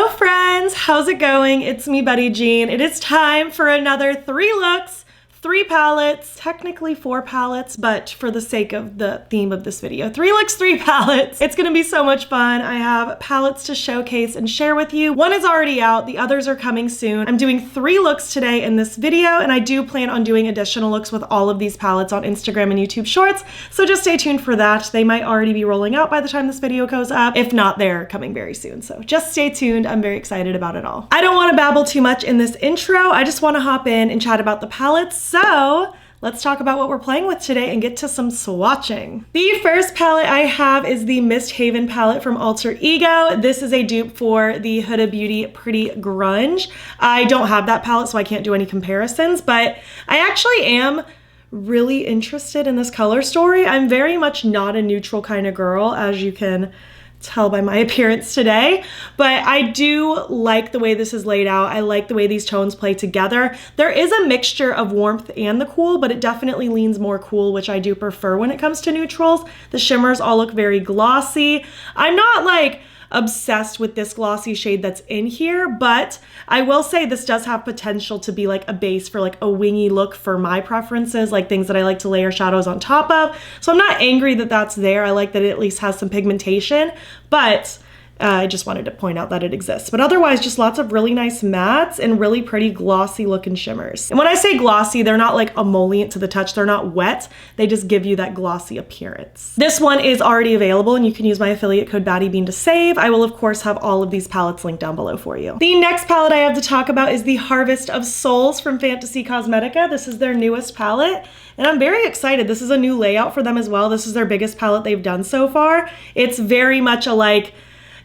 Hello friends, how's it going? It's me, Betty Jean. It is time for another 3 looks, 3 palettes, technically 4 palettes, but for the sake of the theme of this video, 3 looks, 3 palettes. It's gonna be so much fun. I have palettes to showcase and share with you. One is already out, the others are coming soon. I'm doing 3 looks today in this video, and I do plan on doing additional looks with all of these palettes on Instagram and YouTube Shorts, so just stay tuned for that. They might already be rolling out by the time this video goes up. If not, they're coming very soon, so just stay tuned. I'm very excited about it all. I don't wanna babble too much in this intro. I just wanna hop in and chat about the palettes. So let's talk about what we're playing with today and get to some swatching. The first palette I have is the Misthaven palette from Alter Ego. This is a dupe for the Huda Beauty Pretty Grunge. I don't have that palette, so I can't do any comparisons, but I actually am really interested in this color story. I'm very much not a neutral kind of girl, as you can tell by my appearance today, but I do like the way this is laid out. I like the way these tones play together. There is a mixture of warmth and the cool, but it definitely leans more cool, which I do prefer when it comes to neutrals. The shimmers all look very glossy. I'm not like obsessed with this glossy shade that's in here, but I will say this does have potential to be like a base for like a wingy look for my preferences, like things that I like to layer shadows on top of. So I'm not angry that that's there. I like that it at least has some pigmentation, but I just wanted to point out that it exists. But otherwise, just lots of really nice mattes and really pretty glossy looking shimmers. And when I say glossy, they're not like emollient to the touch. They're not wet. They just give you that glossy appearance. This one is already available and you can use my affiliate code BATTYBEAN to save. I will of course have all of these palettes linked down below for you. The next palette I have to talk about is the Harvest of Souls from Fantasy Cosmetica. This is their newest palette, and I'm very excited. This is a new layout for them as well. This is their biggest palette they've done so far. It's very much a like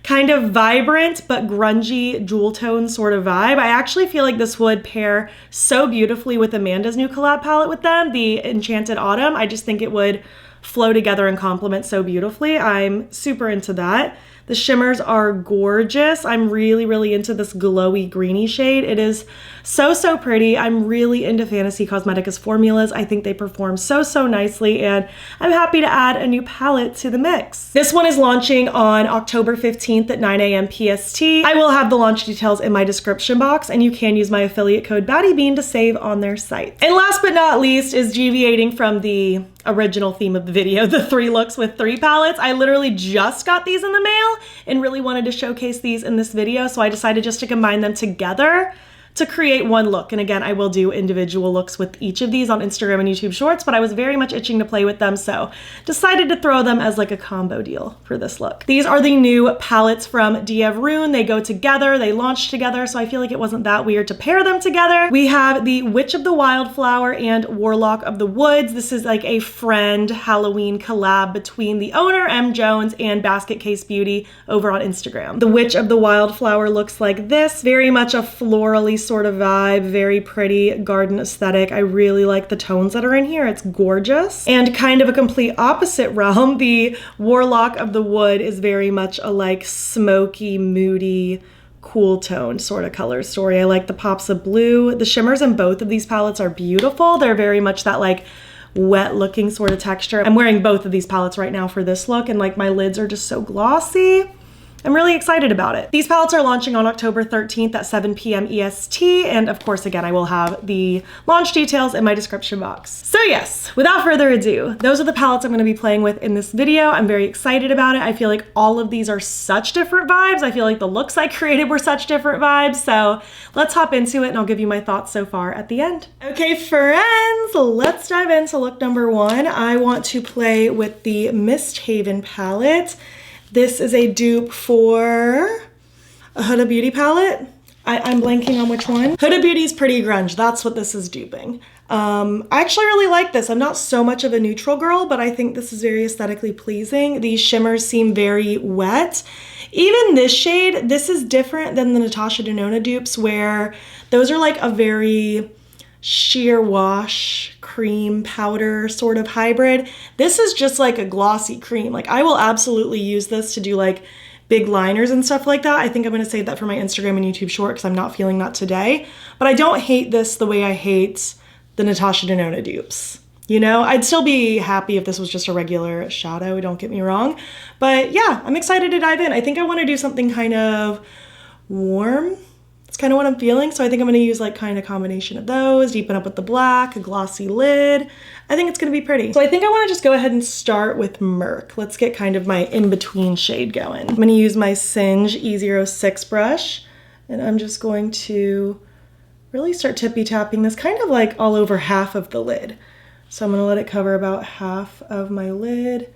kind of vibrant but grungy jewel tone sort of vibe. I actually feel like this would pair so beautifully with Amanda's new collab palette with them, the Enchanted Autumn. I just think it would flow together and complement so beautifully. I'm super into that. The shimmers are gorgeous. I'm really into this glowy greeny shade. It is so pretty. I'm really into Fantasy Cosmetica's formulas. I think they perform so nicely, and I'm happy to add a new palette to the mix. This one is launching on October 15th at 9 a.m. PST. I will have the launch details in my description box, and you can use my affiliate code BATTYBEAN to save on their site. And last but not least is deviating from the original theme of the video, the 3 looks with 3 palettes. I literally just got these in the mail and really wanted to showcase these in this video, so I decided just to combine them together to create one look. And again, I will do individual looks with each of these on Instagram and YouTube Shorts, but I was very much itching to play with them, so decided to throw them as like a combo deal for this look. These are the new palettes from Dieverune. They go together, they launched together, so I feel like it wasn't that weird to pair them together. We have the Witch of the Wildflower and Warlock of the Woods. This is like a friend Halloween collab between the owner, M. Jones, and Basket Case Beauty over on Instagram. The Witch of the Wildflower looks like this, very much a florally sort of vibe, very pretty garden aesthetic. I really like the tones that are in here. It's gorgeous. And kind of a complete opposite realm, the Warlock of the Wood is very much a like smoky, moody, cool toned sort of color story. I like the pops of blue. The shimmers in both of these palettes are beautiful. They're very much that like wet looking sort of texture. I'm wearing both of these palettes right now for this look, and like my lids are just so glossy. I'm really excited about it. These palettes are launching on October 13th at 7 p.m. EST, and of course, again, I will have the launch details in my description box. So yes, without further ado, those are the palettes I'm gonna be playing with in this video. I'm very excited about it. I feel like all of these are such different vibes. I feel like the looks I created were such different vibes, so let's hop into it and I'll give you my thoughts so far at the end. Okay, friends, let's dive into look number 1. I want to play with the Misthaven palette. This is a dupe for a Huda Beauty palette. I'm blanking on which one. Huda Beauty's Pretty Grunge, that's what this is duping. I actually really like this. I'm not so much of a neutral girl, but I think this is very aesthetically pleasing. These shimmers seem very wet. Even this shade, this is different than the Natasha Denona dupes, where those are like a very sheer wash cream powder sort of hybrid. This is just like a glossy cream. Like I will absolutely use this to do like big liners and stuff like that. I think I'm gonna save that for my Instagram and YouTube short because I'm not feeling that today. But I don't hate this the way I hate the Natasha Denona dupes. You know, I'd still be happy if this was just a regular shadow, don't get me wrong. But yeah, I'm excited to dive in. I think I wanna do something kind of warm. It's kind of what I'm feeling. So I think I'm going to use like kind of combination of those, deepen up with the black, a glossy lid. I think it's going to be pretty. So I think I want to just go ahead and start with Merc. Let's get kind of my in-between shade going. I'm going to use my Singe E06 brush, and I'm just going to really start tippy tapping this kind of like all over half of the lid. So I'm going to let it cover about half of my lid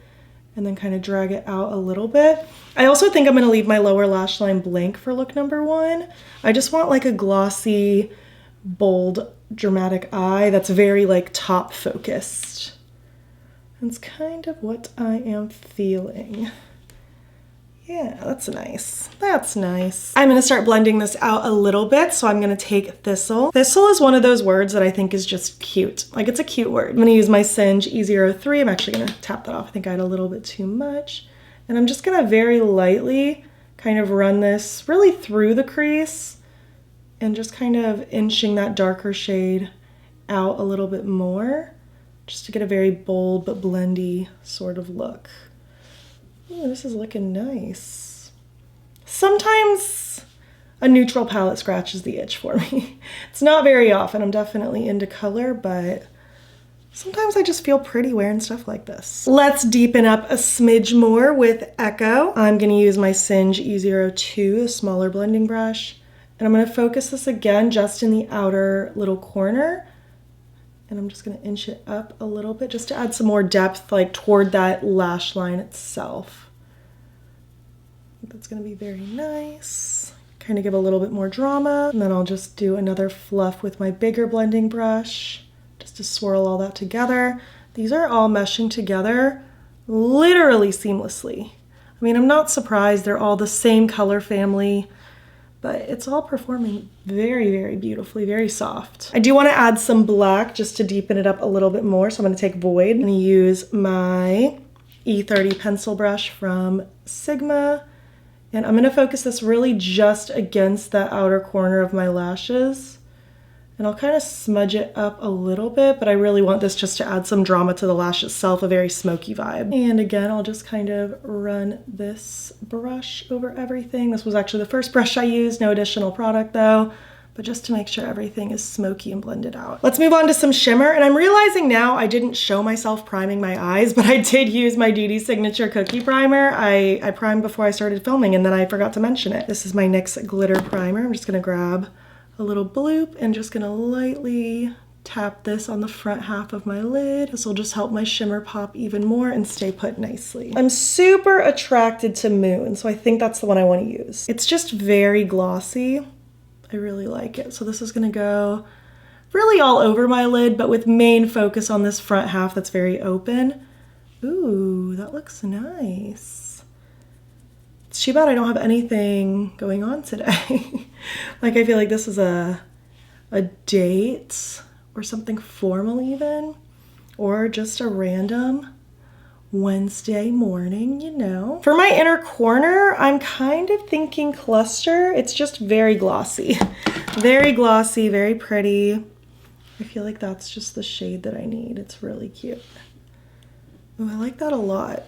and then kind of drag it out a little bit. I also think I'm going to leave my lower lash line blank for look number 1. I just want like a glossy, bold, dramatic eye that's very like top focused. That's kind of what I am feeling. Yeah, that's nice. That's nice. I'm gonna start blending this out a little bit, so I'm gonna take Thistle. Thistle is one of those words that I think is just cute. Like, it's a cute word. I'm gonna use my Singe E03. I'm actually gonna tap that off. I think I had a little bit too much. And I'm just gonna very lightly kind of run this really through the crease and just kind of inching that darker shade out a little bit more, just to get a very bold but blendy sort of look. Ooh, this is looking nice. Sometimes a neutral palette scratches the itch for me. It's not very often. I'm definitely into color, but sometimes I just feel pretty wearing stuff like this. Let's deepen up a smidge more with Echo. I'm gonna use my Singe E02, a smaller blending brush, and I'm gonna focus this again just in the outer little corner. And I'm just gonna inch it up a little bit just to add some more depth like toward that lash line itself. I think that's gonna be very nice. Kind of give a little bit more drama. And then I'll just do another fluff with my bigger blending brush just to swirl all that together. These are all meshing together literally seamlessly. I mean, I'm not surprised. They're all the same color family, but it's all performing very, very beautifully, very soft. I do want to add some black just to deepen it up a little bit more. So I'm going to take Void. I'm going to use my E30 pencil brush from Sigma. And I'm going to focus this really just against that outer corner of my lashes. And I'll kind of smudge it up a little bit, but I really want this just to add some drama to the lash itself, a very smoky vibe. And again, I'll just kind of run this brush over everything. This was actually the first brush I used, no additional product though, but just to make sure everything is smoky and blended out. Let's move on to some shimmer. And I'm realizing now I didn't show myself priming my eyes, but I did use my Dede Signature Cookie Primer. I primed before I started filming and then I forgot to mention it. This is my NYX Glitter Primer. I'm just gonna grab a little bloop and just gonna lightly tap this on the front half of my lid. This will just help my shimmer pop even more and stay put nicely. I'm super attracted to Moon, so I think that's the one I want to use. It's just very glossy. I really like it. So this is gonna go really all over my lid, but with main focus on this front half that's very open. Ooh, that looks nice. It's too bad I don't have anything going on today. Like, I feel like this is a date or something formal even, or just a random Wednesday morning, you know. For my inner corner, I'm kind of thinking Cluster. It's just very glossy, very pretty. I feel like that's just the shade that I need. It's really cute. Oh, I like that a lot.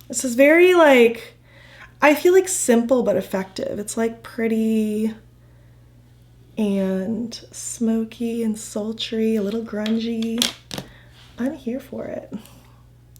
This is very like, I feel like simple but effective. It's like pretty and smoky and sultry, a little grungy. I'm here for it.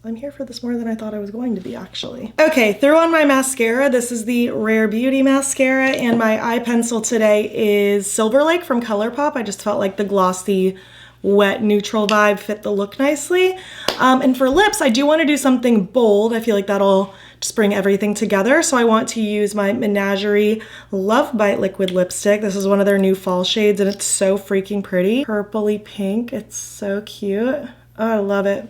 I'm here for this more than I thought I was going to be, actually. Okay, threw on my mascara. This is the Rare Beauty mascara, and my eye pencil today is Silverlake from Colourpop. I just felt like the glossy, wet, neutral vibe fit the look nicely. And for lips, I do want to do something bold. I feel like that'll just bring everything together. So I want to use my Menagerie Love Bite liquid lipstick. This is one of their new fall shades, and it's so freaking pretty. Purpley pink. It's so cute. Oh, I love it.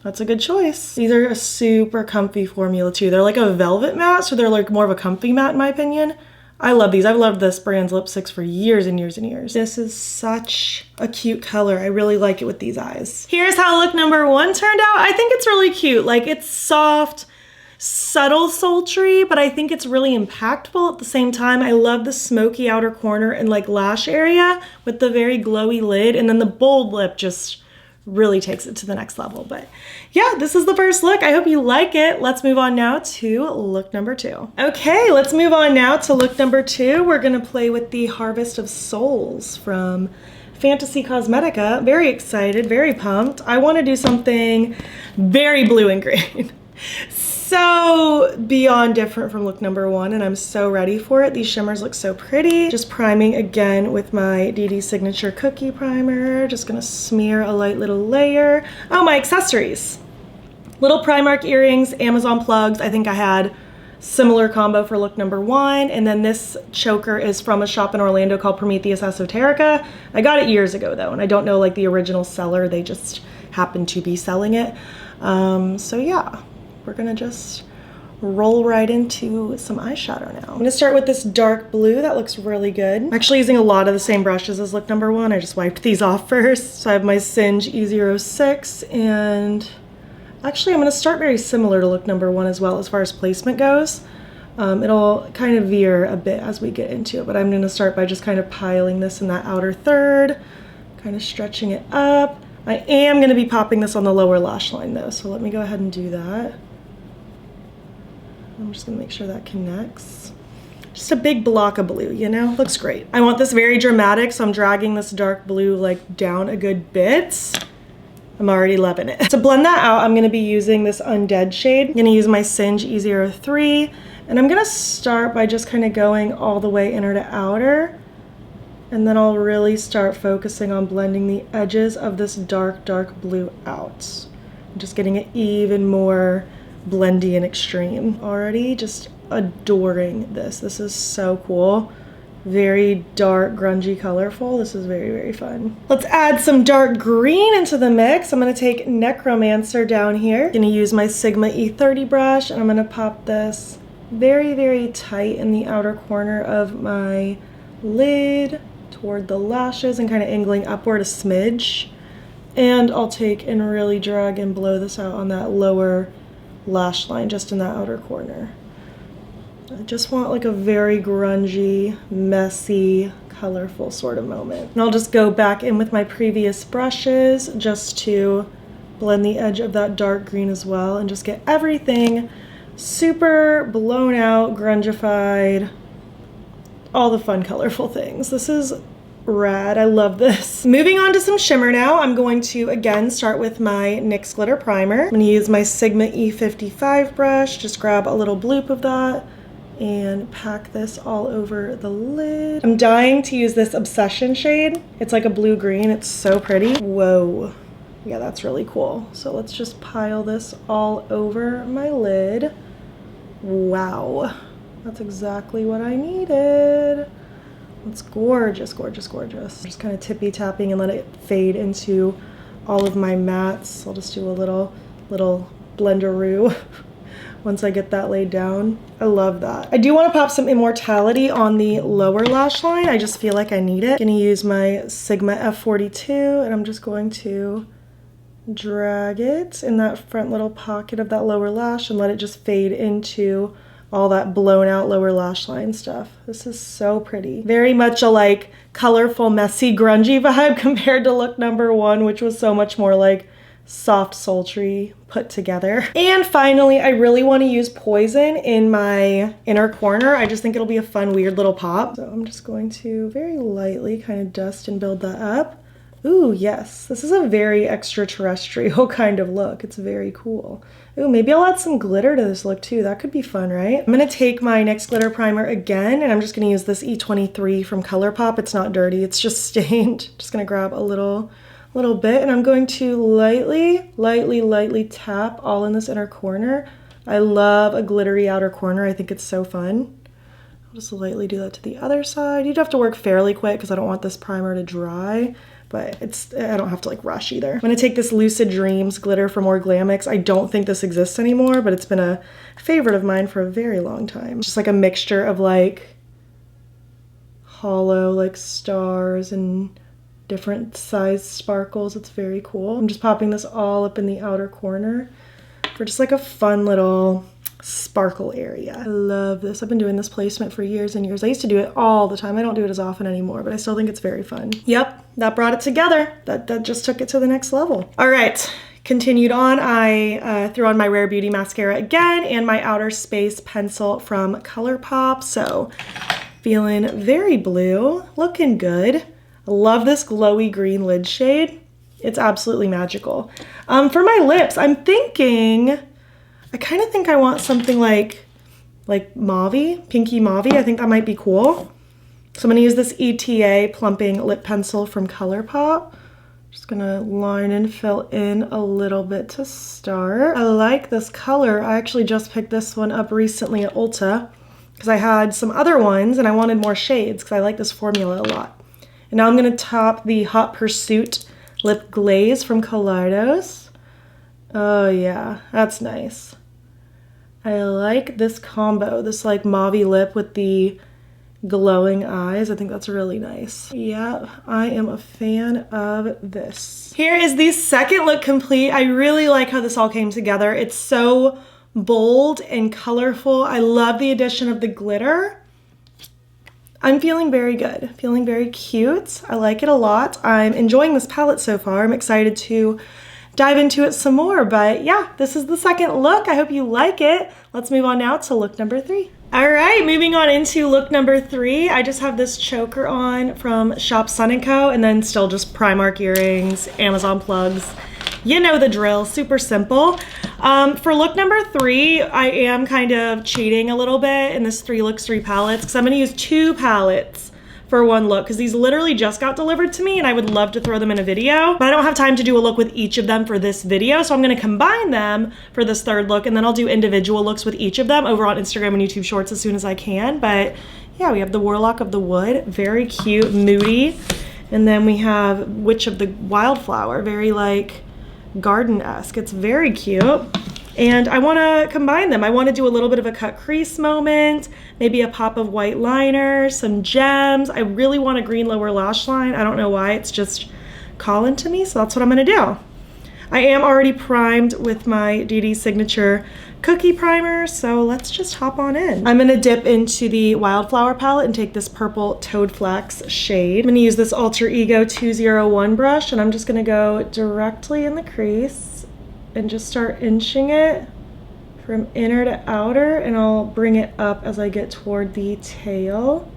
That's a good choice. These are a super comfy formula too. They're like a velvet matte, so they're like more of a comfy matte in my opinion. I love these. I've loved this brand's lipsticks for years and years and years. This is such a cute color. I really like it with these eyes. Here's how look number 1 turned out. I think it's really cute. Like, it's soft, subtle, sultry, but I think it's really impactful at the same time. I love the smoky outer corner and like lash area with the very glowy lid, and then the bold lip just really takes it to the next level. But yeah, this is the first look. I hope you like it. Let's move on now to look number 2. Okay, let's move on now to look number 2. We're gonna play with the Harvest of Souls from Fantasy Cosmetica. Very excited, very pumped. I wanna do something very blue and green. So beyond different from look number 1, and I'm so ready for it. These shimmers look so pretty. Just priming again with my Dede Signature Cookie Primer. Just gonna smear a light little layer. Oh, my accessories. Little Primark earrings, Amazon plugs. I think I had similar combo for look number 1. And then this choker is from a shop in Orlando called Prometheus Esoterica. I got it years ago though, and I don't know like the original seller. They just happen to be selling it. So yeah. We're gonna just roll right into some eyeshadow now. I'm gonna start with this dark blue. That looks really good. I'm actually using a lot of the same brushes as look number 1. I just wiped these off first. So I have my Singe E06, and actually I'm gonna start very similar to look number 1 as well as far as placement goes. It'll kind of veer a bit as we get into it, but I'm gonna start by just kind of piling this in that outer third, kind of stretching it up. I am gonna be popping this on the lower lash line though, so let me go ahead and do that. I'm just gonna make sure that connects. Just a big block of blue, you know? Looks great. I want this very dramatic, so I'm dragging this dark blue like down a good bit. I'm already loving it. To blend that out, I'm gonna be using this Undead shade. I'm gonna use my Singe E03, and I'm gonna start by just kind of going all the way inner to outer, and then I'll really start focusing on blending the edges of this dark, dark blue out. I'm just getting it even more blendy and extreme. Already just adoring this. This is so cool. Very dark, grungy, colorful. This is very, very fun. Let's add some dark green into the mix. I'm gonna take Necromancer down here. I'm gonna use my Sigma E30 brush, and I'm gonna pop this very, very tight in the outer corner of my lid toward the lashes and kind of angling upward a smidge. And I'll take and really drag and blow this out on that lower lash line, just in that outer corner. I just want like a very grungy, messy, colorful sort of moment. And I'll just go back in with my previous brushes just to blend the edge of that dark green as well, and just get everything super blown out, grungified, all the fun, colorful things. This is rad. I love this. Moving on to some shimmer now. I'm going to again start with my NYX Glitter Primer. I'm going to use my Sigma E55 brush. Just grab a little bloop of that and pack this all over the lid. I'm dying to use this Obsession shade. It's like a blue-green. It's so pretty. Whoa. Yeah, that's really cool. So let's just pile this all over my lid. Wow. That's exactly what I needed. It's gorgeous, gorgeous, gorgeous. Just kind of tippy tapping and let it fade into all of my mattes. I'll just do a little blenderoo once I get that laid down. I love that. I do want to pop some Immortality on the lower lash line. I just feel like I need it. I'm gonna use my Sigma F42, and I'm just going to drag it in that front little pocket of that lower lash and let it just fade into all that blown out lower lash line stuff. This is so pretty. Very much a like colorful, messy, grungy vibe compared to look number 1, which was so much more like soft, sultry, put together. And finally, I really want to use Poison in my inner corner. I just think it'll be a fun, weird little pop. So I'm just going to very lightly kind of dust and build that up. Ooh, yes. This is a very extraterrestrial kind of look. It's very cool. Ooh, maybe I'll add some glitter to this look too. That could be fun, right? I'm gonna take my NYX Glitter Primer again, and I'm just gonna use this E23 from Colourpop. It's not dirty, it's just stained. Just gonna grab a little bit, and I'm going to lightly tap all in this inner corner. I love a glittery outer corner. I think it's so fun. I'll just lightly do that to the other side. You'd have to work fairly quick because I don't want this primer to dry, but I don't have to like rush either. I'm gonna take this Lucid Dreams glitter from Orglamix. I don't think this exists anymore, but it's been a favorite of mine for a very long time. Just like a mixture of like hollow like stars and different sized sparkles. It's very cool. I'm just popping this all up in the outer corner for just like a fun little sparkle area. I love this. I've been doing this placement for years and years. I used to do it all the time. I don't do it as often anymore, but I still think it's very fun. Yep, that brought it together. That just took it to the next level. All right, continued on. I threw on my Rare Beauty mascara again and my Outer Space pencil from Colourpop. So feeling very blue, looking good. I love this glowy green lid shade. It's absolutely magical. For my lips, I'm thinking, I kind of think I want something like mauve-y, pinky mauve-y. I think that might be cool. So I'm gonna use this ETA plumping lip pencil from Colourpop. Just gonna line and fill in a little bit to start. I like this color. I actually just picked this one up recently at Ulta because I had some other ones and I wanted more shades because I like this formula a lot. And now I'm gonna top the Hot Pursuit lip glaze from Kaleidos. Oh yeah, that's nice. I like this combo, this like mauve lip with the glowing eyes. I think that's really nice. Yeah, I am a fan of this. Here is the second look complete. I really like how this all came together. It's so bold and colorful. I love the addition of the glitter. I'm feeling very good, feeling very cute. I like it a lot. I'm enjoying this palette so far. I'm excited to dive into it some more, but yeah, this is the second look. I hope you like it. Let's move on now to look number 3. All right, moving on into look number 3. I just have this choker on from Shop Sun & Co. and then still just Primark earrings, Amazon plugs. You know the drill, super simple. For look number 3, I am kind of cheating a little bit in this 3 looks 3 palettes because I'm gonna use 2 palettes for one look because these literally just got delivered to me and I would love to throw them in a video, but I don't have time to do a look with each of them for this video, so I'm gonna combine them for this third look and then I'll do individual looks with each of them over on Instagram and YouTube Shorts as soon as I can. But yeah, we have the Warlock of the Wood, very cute, moody, and then we have Witch of the Wildflower, very like garden-esque. It's very cute. And I want to combine them. I want to do a little bit of a cut crease moment, maybe a pop of white liner, some gems. I really want a green lower lash line. I don't know why, it's just calling to me, so that's what I'm going to do. I am already primed with my Dede Signature cookie primer, so let's just hop on in. I'm going to dip into the Wildflower palette and take this purple Toad Flax shade. I'm going to use this Alter Ego 201 brush, and I'm just going to go directly in the crease and just start inching it from inner to outer, and I'll bring it up as I get toward the tail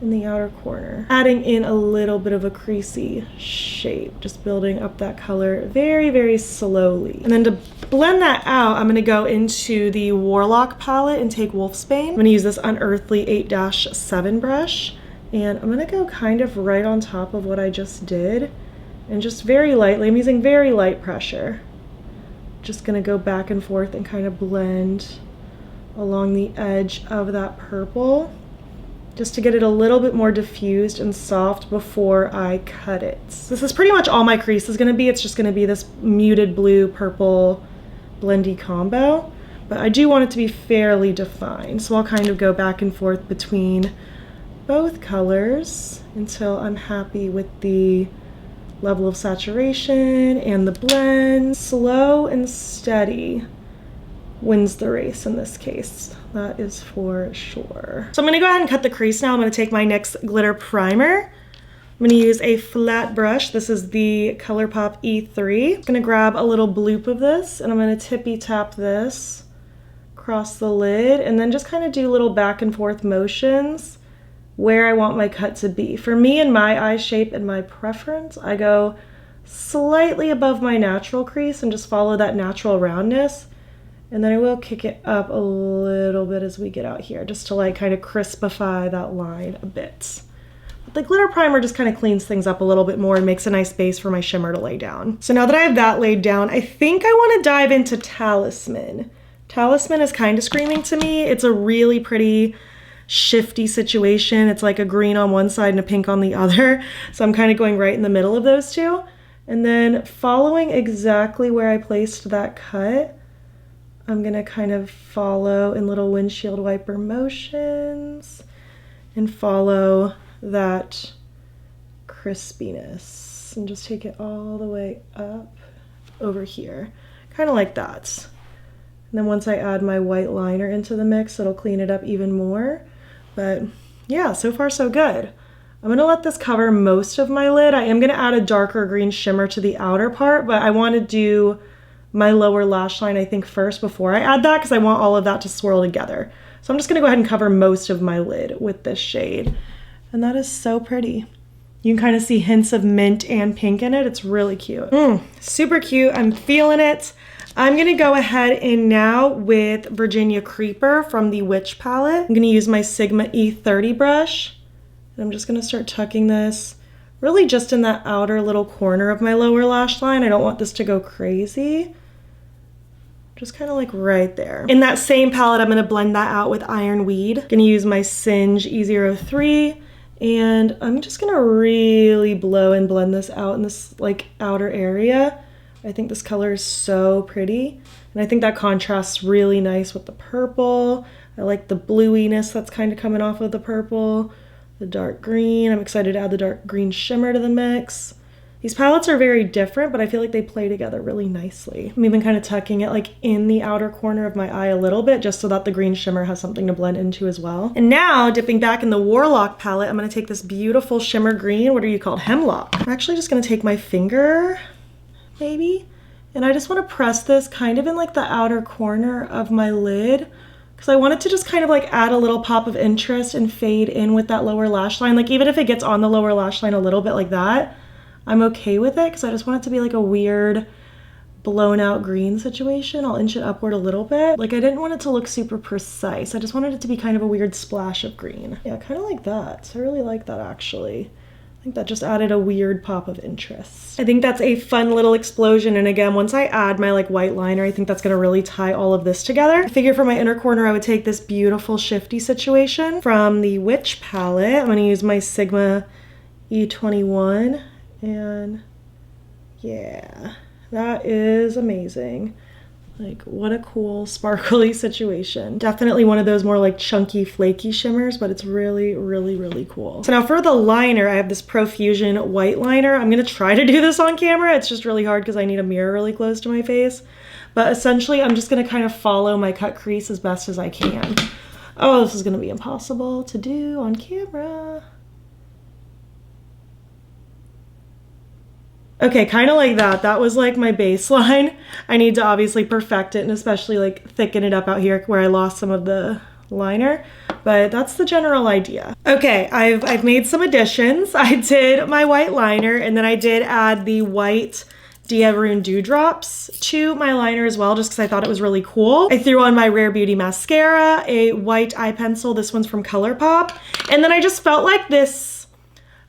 in the outer corner. Adding in a little bit of a creasy shape, just building up that color very, very slowly. And then to blend that out, I'm gonna go into the Warlock palette and take Wolfsbane. I'm gonna use this Unearthly 8-7 brush, and I'm gonna go kind of right on top of what I just did, and just very lightly, I'm using very light pressure. Just gonna go back and forth and kind of blend along the edge of that purple just to get it a little bit more diffused and soft before I cut it. This is pretty much all my crease is gonna be. It's just gonna be this muted blue purple blendy combo, but I do want it to be fairly defined. So I'll kind of go back and forth between both colors until I'm happy with the level of saturation and the blend. Slow and steady wins the race in this case. That is for sure. So I'm gonna go ahead and cut the crease now. I'm gonna take my NYX glitter primer. I'm gonna use a flat brush. This is the Colourpop E3. I'm gonna grab a little bloop of this and I'm gonna tippy tap this across the lid and then just kind of do little back and forth motions where I want my cut to be. For me and my eye shape and my preference, I go slightly above my natural crease and just follow that natural roundness. And then I will kick it up a little bit as we get out here, just to like kind of crispify that line a bit. But the glitter primer just kind of cleans things up a little bit more and makes a nice base for my shimmer to lay down. So now that I have that laid down, I think I want to dive into Talisman. Talisman is kind of screaming to me. It's a really pretty shifty situation. It's like a green on one side and a pink on the other. So I'm kind of going right in the middle of those two. And then following exactly where I placed that cut, I'm gonna kind of follow in little windshield wiper motions and follow that crispiness and just take it all the way up over here. Kind of like that. And then once I add my white liner into the mix, it'll clean it up even more. But yeah, so far so good. I'm gonna let this cover most of my lid. I am gonna add a darker green shimmer to the outer part, but I wanna do my lower lash line, I think, first before I add that, because I want all of that to swirl together. So I'm just gonna go ahead and cover most of my lid with this shade. And that is so pretty. You can kind of see hints of mint and pink in it. It's really cute. Super cute, I'm feeling it. I'm gonna go ahead and now with Virginia Creeper from the Witch palette, I'm gonna use my Sigma E30 brush. And I'm just gonna start tucking this really just in that outer little corner of my lower lash line. I don't want this to go crazy. Just kind of like right there. In that same palette, I'm gonna blend that out with Iron Weed. Gonna use my Singe E03, and I'm just gonna really blow and blend this out in this like outer area. I think this color is so pretty, and I think that contrasts really nice with the purple. I like the bluiness that's kind of coming off of the purple. The dark green. I'm excited to add the dark green shimmer to the mix. These palettes are very different, but I feel like they play together really nicely. I'm even kind of tucking it like in the outer corner of my eye a little bit, just so that the green shimmer has something to blend into as well. And now, dipping back in the Warlock palette, I'm gonna take this beautiful shimmer green. What are you called? Hemlock. I'm actually just gonna take my finger, maybe, and I just wanna press this kind of in like the outer corner of my lid, because I wanted to just kind of like add a little pop of interest and fade in with that lower lash line. Like even if it gets on the lower lash line a little bit like that, I'm okay with it, because I just want it to be like a weird blown out green situation. I'll inch it upward a little bit. Like I didn't want it to look super precise. I just wanted it to be kind of a weird splash of green. Yeah, kind of like that. So I really like that actually. I think that just added a weird pop of interest. I think that's a fun little explosion. And again, once I add my like white liner, I think that's gonna really tie all of this together. I figure for my inner corner, I would take this beautiful shifty situation from the Witch palette. I'm gonna use my Sigma E21, and yeah, that is amazing. Like what a cool sparkly situation. Definitely one of those more like chunky flaky shimmers, but it's really, really, really cool. So now for the liner, I have this Profusion white liner. I'm gonna try to do this on camera. It's just really hard because I need a mirror really close to my face. But essentially I'm just gonna kind of follow my cut crease as best as I can. Oh, this is gonna be impossible to do on camera. Okay, kind of like that. That was like my baseline. I need to obviously perfect it and especially like thicken it up out here where I lost some of the liner, but that's the general idea. Okay, I've made some additions. I did my white liner, and then I did add the white Dieverune dewdrops to my liner as well, just because I thought it was really cool. I threw on my Rare Beauty mascara, a white eye pencil. This one's from Colourpop. And then I just felt like this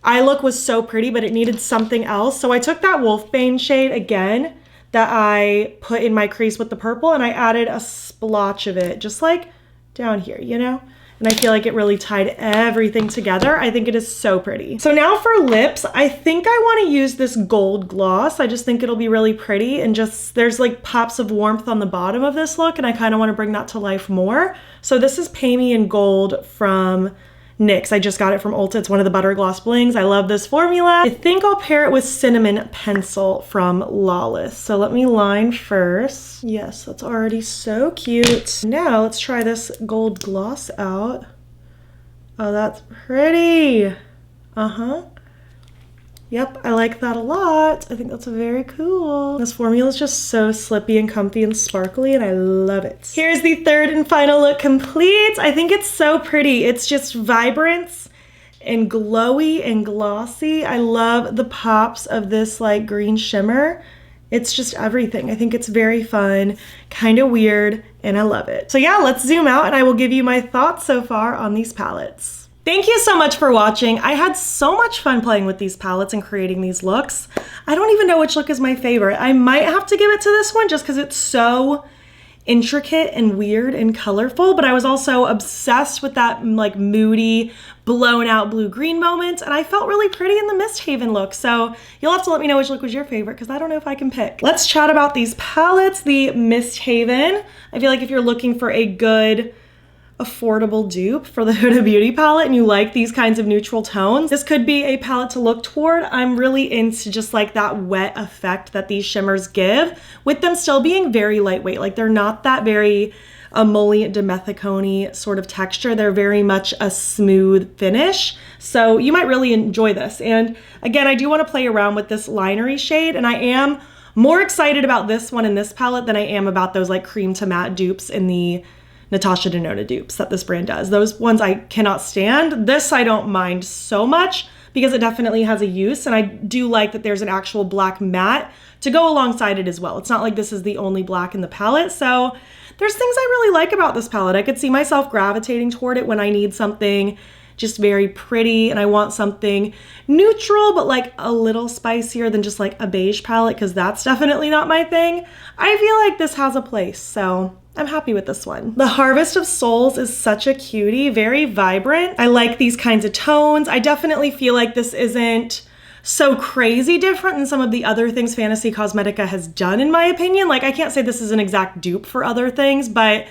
eye look was so pretty, but it needed something else. So I took that Wolfbane shade again that I put in my crease with the purple, and I added a splotch of it just like down here, you know? And I feel like it really tied everything together. I think it is so pretty. So now for lips, I think I want to use this gold gloss. I just think it'll be really pretty, and just there's like pops of warmth on the bottom of this look, and I kind of want to bring that to life more. So this is Pay Me in Gold from NYX. I just got it from Ulta. It's one of the Butter Gloss Blings. I love this formula. I think I'll pair it with Cinnamon Pencil from Lawless. So let me line first. Yes, that's already so cute. Now let's try this gold gloss out. Oh, that's pretty. Yep, I like that a lot. I think that's very cool. This formula is just so slippy and comfy and sparkly, and I love it. Here's the third and final look complete. I think it's so pretty. It's just vibrance and glowy and glossy. I love the pops of this like green shimmer. It's just everything. I think it's very fun, kind of weird, and I love it. So yeah, let's zoom out and I will give you my thoughts so far on these palettes. Thank you so much for watching. I had so much fun playing with these palettes and creating these looks. I don't even know which look is my favorite. I might have to give it to this one just because it's so intricate and weird and colorful, but I was also obsessed with that like moody, blown out blue-green moment, and I felt really pretty in the Misthaven look. So you'll have to let me know which look was your favorite, because I don't know if I can pick. Let's chat about these palettes. The Misthaven, I feel like if you're looking for a good affordable dupe for the Huda Beauty palette and you like these kinds of neutral tones, this could be a palette to look toward. I'm really into just like that wet effect that these shimmers give, with them still being very lightweight. Like they're not that very emollient dimethicone sort of texture. They're very much a smooth finish. So you might really enjoy this. And again, I do want to play around with this linery shade, and I am more excited about this one in this palette than I am about those like cream to matte dupes in the Natasha Denona dupes that this brand does. Those ones I cannot stand. This I don't mind so much because it definitely has a use, and I do like that there's an actual black matte to go alongside it as well. It's not like this is the only black in the palette, so there's things I really like about this palette. I could see myself gravitating toward it when I need something just very pretty and I want something neutral but like a little spicier than just like a beige palette, because that's definitely not my thing. I feel like this has a place, so I'm happy with this one. The Harvest of Souls is such a cutie, very vibrant. I like these kinds of tones. I definitely feel like this isn't so crazy different than some of the other things Fantasy Cosmetica has done, in my opinion. Like, I can't say this is an exact dupe for other things, but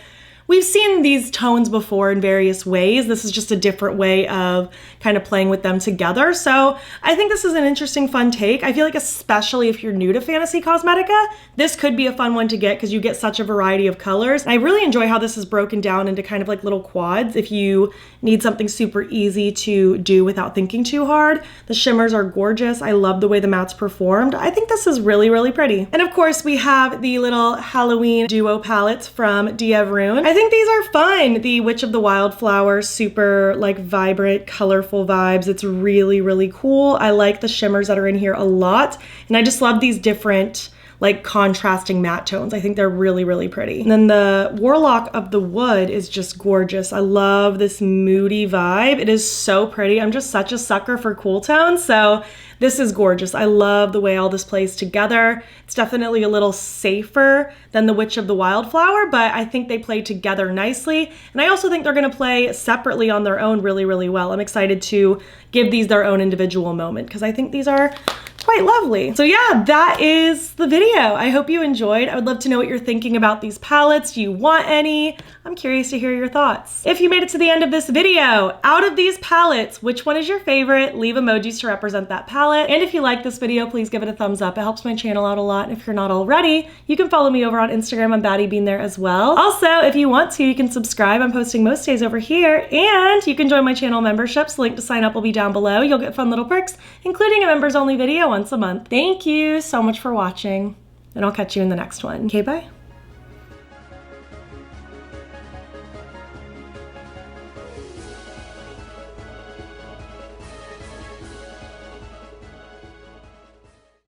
we've seen these tones before in various ways. This is just a different way of kind of playing with them together. So I think this is an interesting, fun take. I feel like especially if you're new to Fantasy Cosmetica, this could be a fun one to get because you get such a variety of colors. And I really enjoy how this is broken down into kind of like little quads if you need something super easy to do without thinking too hard. The shimmers are gorgeous. I love the way the mattes performed. I think this is really, really pretty. And of course, we have the little Halloween duo palettes from Dieverune. I think these are fun. The Witch of the Wildflower, super like vibrant, colorful vibes. It's really, really cool. I like the shimmers that are in here a lot. And I just love these different like contrasting matte tones. I think they're really, really pretty. And then the Warlock of the Wood is just gorgeous. I love this moody vibe. It is so pretty. I'm just such a sucker for cool tones. So this is gorgeous. I love the way all this plays together. It's definitely a little safer than the Witch of the Wildflower, but I think they play together nicely. And I also think they're gonna play separately on their own really, really well. I'm excited to give these their own individual moment because I think these are quite lovely. So yeah, that is the video. I hope you enjoyed. I would love to know what you're thinking about these palettes. Do you want any? I'm curious to hear your thoughts. If you made it to the end of this video, out of these palettes, which one is your favorite? Leave emojis to represent that palette. And if you like this video, please give it a thumbs up. It helps my channel out a lot. If you're not already, you can follow me over on Instagram. I'm BATTYBEAN there as well. Also, if you want to, you can subscribe. I'm posting most days over here, and you can join my channel memberships. Link to sign up will be down below. You'll get fun little perks, including a members only video once a month. Thank you so much for watching, and I'll catch you in the next one. Okay, bye.